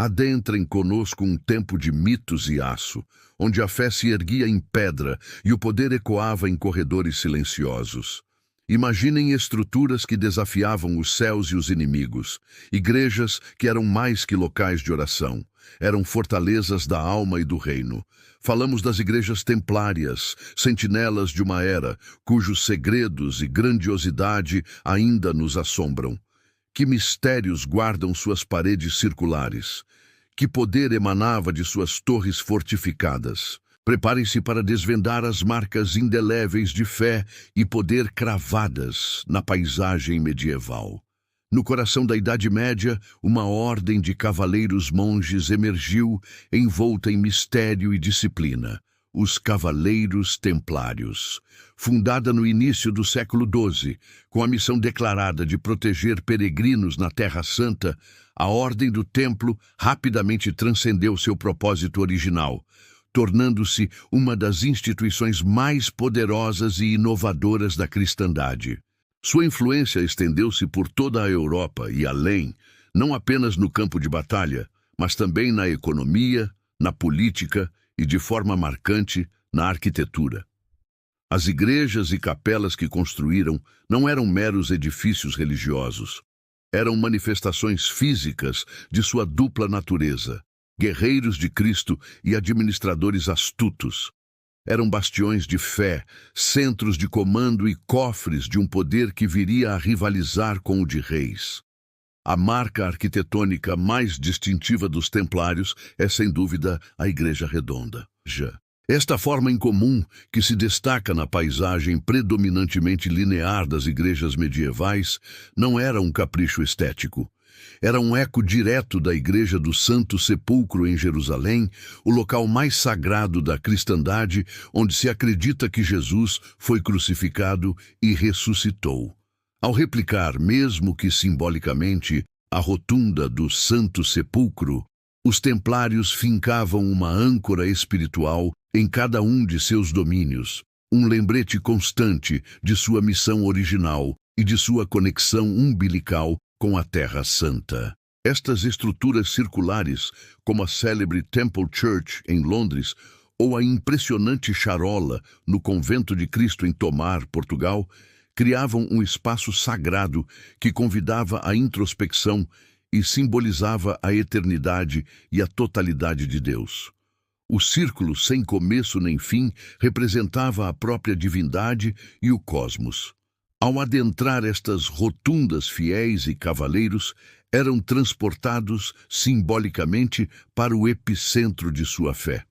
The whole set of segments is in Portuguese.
Adentrem conosco um tempo de mitos e aço, onde a fé se erguia em pedra e o poder ecoava em corredores silenciosos. Imaginem estruturas que desafiavam os céus e os inimigos, igrejas que eram mais que locais de oração, eram fortalezas da alma e do reino. Falamos das igrejas templárias, sentinelas de uma era, cujos segredos e grandiosidade ainda nos assombram. Que mistérios guardam suas paredes circulares? Que poder emanava de suas torres fortificadas? Preparem-se para desvendar as marcas indeléveis de fé e poder cravadas na paisagem medieval. No coração da Idade Média, uma ordem de cavaleiros monges emergiu, envolta em mistério e disciplina. Os Cavaleiros Templários. Fundada no início do século XII, com a missão declarada de proteger peregrinos na Terra Santa, a Ordem do Templo rapidamente transcendeu seu propósito original, tornando-se uma das instituições mais poderosas e inovadoras da cristandade. Sua influência estendeu-se por toda a Europa e além, não apenas no campo de batalha, mas também na economia, na política e, de forma marcante, na arquitetura. As igrejas e capelas que construíram não eram meros edifícios religiosos. Eram manifestações físicas de sua dupla natureza, guerreiros de Cristo e administradores astutos. Eram bastiões de fé, centros de comando e cofres de um poder que viria a rivalizar com o de reis. A marca arquitetônica mais distintiva dos templários é, sem dúvida, a Igreja Redonda. Esta forma incomum, que se destaca na paisagem predominantemente linear das igrejas medievais, não era um capricho estético. Era um eco direto da Igreja do Santo Sepulcro em Jerusalém, o local mais sagrado da cristandade, onde se acredita que Jesus foi crucificado e ressuscitou. Ao replicar, mesmo que simbolicamente, a rotunda do Santo Sepulcro, os templários fincavam uma âncora espiritual em cada um de seus domínios, um lembrete constante de sua missão original e de sua conexão umbilical com a Terra Santa. Estas estruturas circulares, como a célebre Temple Church em Londres ou a impressionante charola no Convento de Cristo em Tomar, Portugal, criavam um espaço sagrado que convidava à introspecção e simbolizava a eternidade e a totalidade de Deus. O círculo sem começo nem fim representava a própria divindade e o cosmos. Ao adentrar estas rotundas, fiéis e cavaleiros eram transportados simbolicamente para o epicentro de sua fé.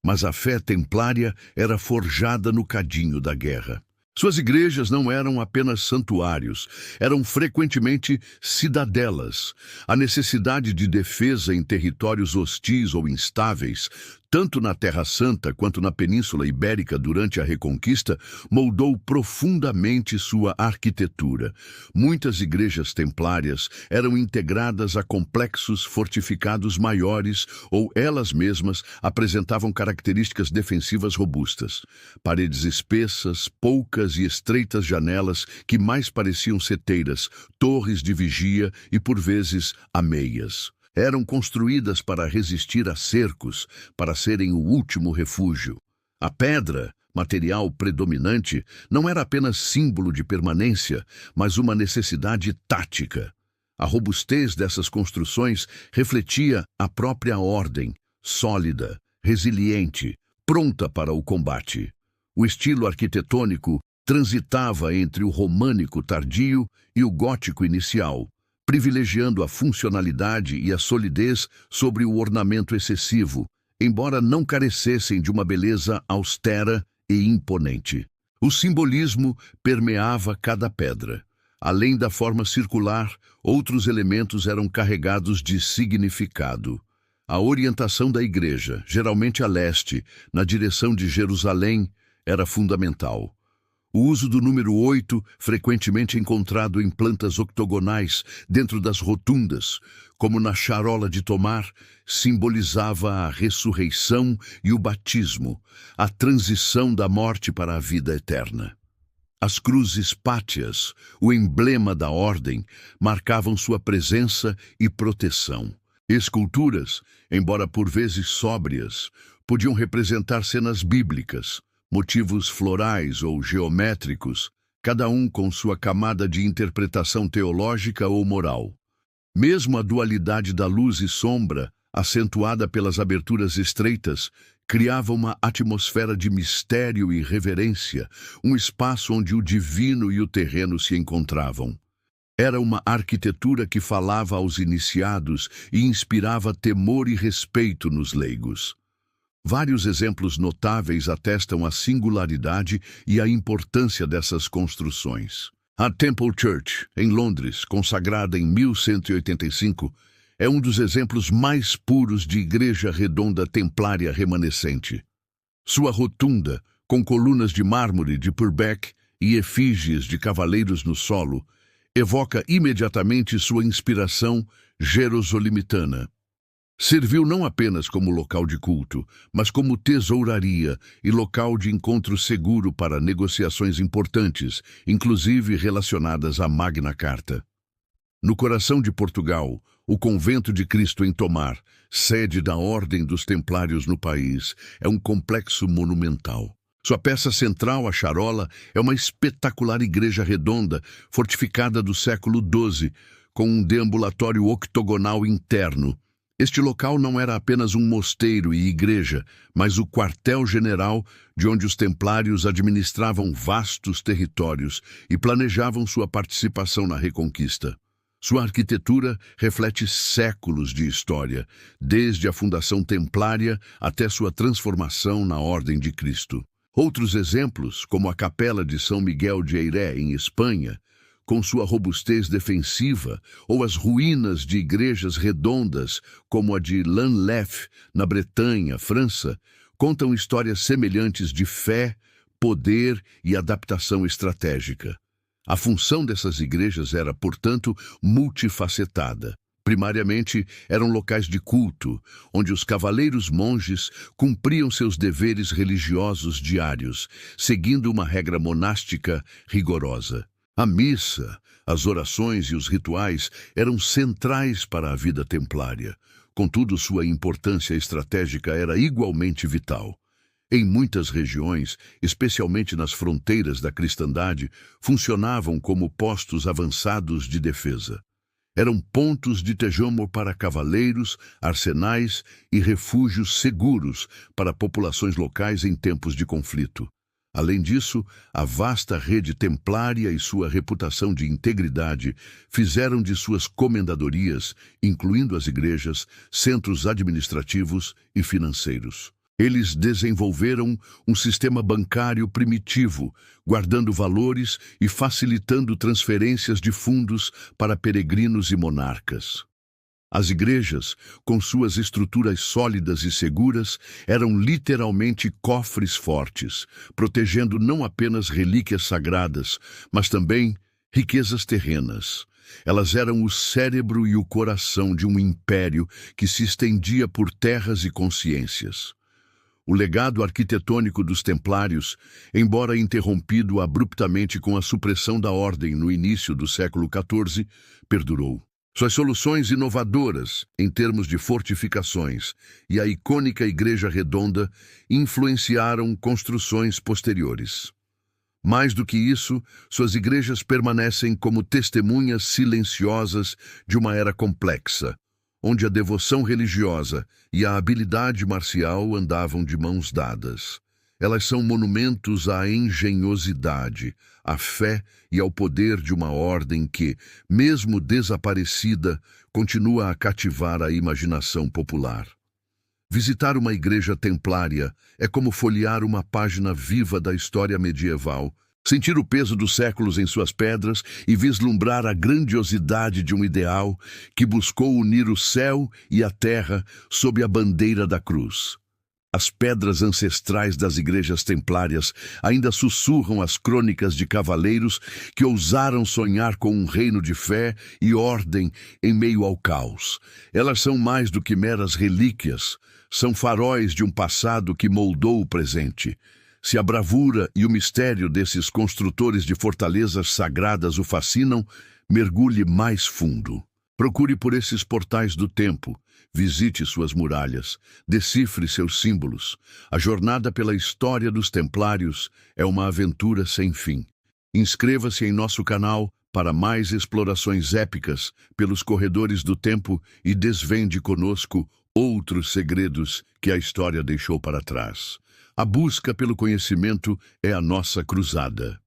Mas a fé templária era forjada no cadinho da guerra. Suas igrejas não eram apenas santuários, eram frequentemente cidadelas. A necessidade de defesa em territórios hostis ou instáveis, tanto na Terra Santa quanto na Península Ibérica durante a Reconquista, moldou profundamente sua arquitetura. Muitas igrejas templárias eram integradas a complexos fortificados maiores ou elas mesmas apresentavam características defensivas robustas. Paredes espessas, poucas e estreitas janelas que mais pareciam seteiras, torres de vigia e, por vezes, ameias. Eram construídas para resistir a cercos, para serem o último refúgio. A pedra, material predominante, não era apenas símbolo de permanência, mas uma necessidade tática. A robustez dessas construções refletia a própria ordem, sólida, resiliente, pronta para o combate. O estilo arquitetônico transitava entre o românico tardio e o gótico inicial, privilegiando a funcionalidade e a solidez sobre o ornamento excessivo, embora não carecessem de uma beleza austera e imponente. O simbolismo permeava cada pedra. Além da forma circular, outros elementos eram carregados de significado. A orientação da igreja, geralmente a leste, na direção de Jerusalém, era fundamental. O uso do número 8, frequentemente encontrado em plantas octogonais dentro das rotundas, como na charola de Tomar, simbolizava a ressurreição e o batismo, a transição da morte para a vida eterna. As cruzes pátias, o emblema da ordem, marcavam sua presença e proteção. Esculturas, embora por vezes sóbrias, podiam representar cenas bíblicas, motivos florais ou geométricos, cada um com sua camada de interpretação teológica ou moral. Mesmo a dualidade da luz e sombra, acentuada pelas aberturas estreitas, criava uma atmosfera de mistério e reverência, um espaço onde o divino e o terreno se encontravam. Era uma arquitetura que falava aos iniciados e inspirava temor e respeito nos leigos. Vários exemplos notáveis atestam a singularidade e a importância dessas construções. A Temple Church, em Londres, consagrada em 1185, é um dos exemplos mais puros de igreja redonda templária remanescente. Sua rotunda, com colunas de mármore de Purbeck e efígies de cavaleiros no solo, evoca imediatamente sua inspiração jerosolimitana. Serviu não apenas como local de culto, mas como tesouraria e local de encontro seguro para negociações importantes, inclusive relacionadas à Magna Carta. No coração de Portugal, o Convento de Cristo em Tomar, sede da Ordem dos Templários no país, é um complexo monumental. Sua peça central, a charola, é uma espetacular igreja redonda, fortificada do século XII, com um deambulatório octogonal interno. Este local não era apenas um mosteiro e igreja, mas o quartel-general de onde os templários administravam vastos territórios e planejavam sua participação na Reconquista. Sua arquitetura reflete séculos de história, desde a fundação templária até sua transformação na Ordem de Cristo. Outros exemplos, como a Capela de São Miguel de Eiré, em Espanha, com sua robustez defensiva, ou as ruínas de igrejas redondas, como a de Lanlef, na Bretanha, França, contam histórias semelhantes de fé, poder e adaptação estratégica. A função dessas igrejas era, portanto, multifacetada. Primariamente, eram locais de culto, onde os cavaleiros monges cumpriam seus deveres religiosos diários, seguindo uma regra monástica rigorosa. A missa, as orações e os rituais eram centrais para a vida templária. Contudo, sua importância estratégica era igualmente vital. Em muitas regiões, especialmente nas fronteiras da cristandade, funcionavam como postos avançados de defesa. Eram pontos de tesouro para cavaleiros, arsenais e refúgios seguros para populações locais em tempos de conflito. Além disso, a vasta rede templária e sua reputação de integridade fizeram de suas comendadorias, incluindo as igrejas, centros administrativos e financeiros. Eles desenvolveram um sistema bancário primitivo, guardando valores e facilitando transferências de fundos para peregrinos e monarcas. As igrejas, com suas estruturas sólidas e seguras, eram literalmente cofres fortes, protegendo não apenas relíquias sagradas, mas também riquezas terrenas. Elas eram o cérebro e o coração de um império que se estendia por terras e consciências. O legado arquitetônico dos templários, embora interrompido abruptamente com a supressão da ordem no início do século XIV, perdurou. Suas soluções inovadoras, em termos de fortificações, e a icônica Igreja Redonda influenciaram construções posteriores. Mais do que isso, suas igrejas permanecem como testemunhas silenciosas de uma era complexa, onde a devoção religiosa e a habilidade marcial andavam de mãos dadas. Elas são monumentos à engenhosidade, à fé e ao poder de uma ordem que, mesmo desaparecida, continua a cativar a imaginação popular. Visitar uma igreja templária é como folhear uma página viva da história medieval, sentir o peso dos séculos em suas pedras e vislumbrar a grandiosidade de um ideal que buscou unir o céu e a terra sob a bandeira da cruz. As pedras ancestrais das igrejas templárias ainda sussurram as crônicas de cavaleiros que ousaram sonhar com um reino de fé e ordem em meio ao caos. Elas são mais do que meras relíquias, são faróis de um passado que moldou o presente. Se a bravura e o mistério desses construtores de fortalezas sagradas o fascinam, mergulhe mais fundo. Procure por esses portais do tempo, visite suas muralhas, decifre seus símbolos. A jornada pela história dos Templários é uma aventura sem fim. Inscreva-se em nosso canal para mais explorações épicas pelos corredores do tempo e desvende conosco outros segredos que a história deixou para trás. A busca pelo conhecimento é a nossa cruzada.